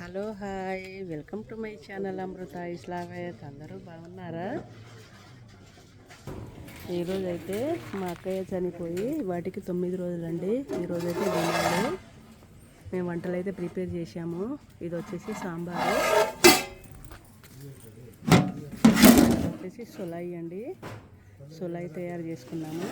Hello hi, welcome to my channel Amrutha Islavath. అందరూ బాగున్నారా? ఈరోజు అయితే మా అక్కయ్య చనిపోయి వాటికి 9 రోజులండి. ఈరోజైతే తినాలి. మేము వంటలు అయితే ప్రిపేర్ చేసాము. ఇది వచ్చేసి సాంబారు, వచ్చేసి సొలాయి అండి. సొలాయి తయారు చేసుకున్నాము.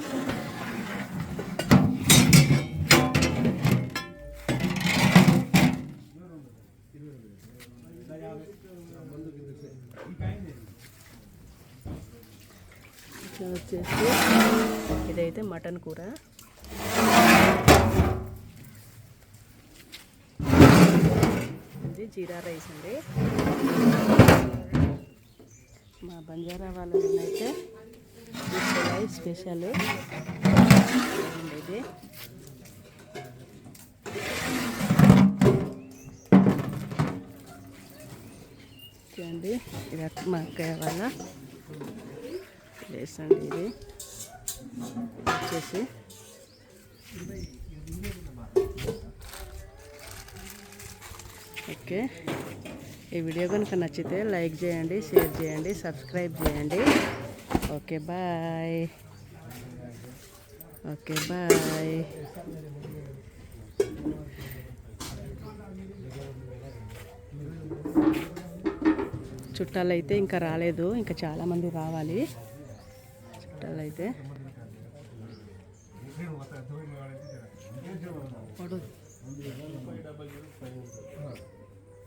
ఇట్లా వచ్చేసి ఇదైతే మటన్ కూర. ఇది జీరా రైస్ అండి. మా బంజారా వాళ్ళైతే రైస్ స్పెషల్ ఇది. చూడండి, ఇది మా అక్కయ్య వాళ్ళ ప్లేస్ అండి. ఇది వచ్చేసి ఓకే. ఈ వీడియో కనుక నచ్చితే లైక్ చేయండి, షేర్ చేయండి, సబ్స్క్రైబ్ చేయండి. Okay bye. Okay bye. చుట్టాలైతే ఇంకా రాలేదు, ఇంకా చాలామంది రావాలి చుట్టాలైతే.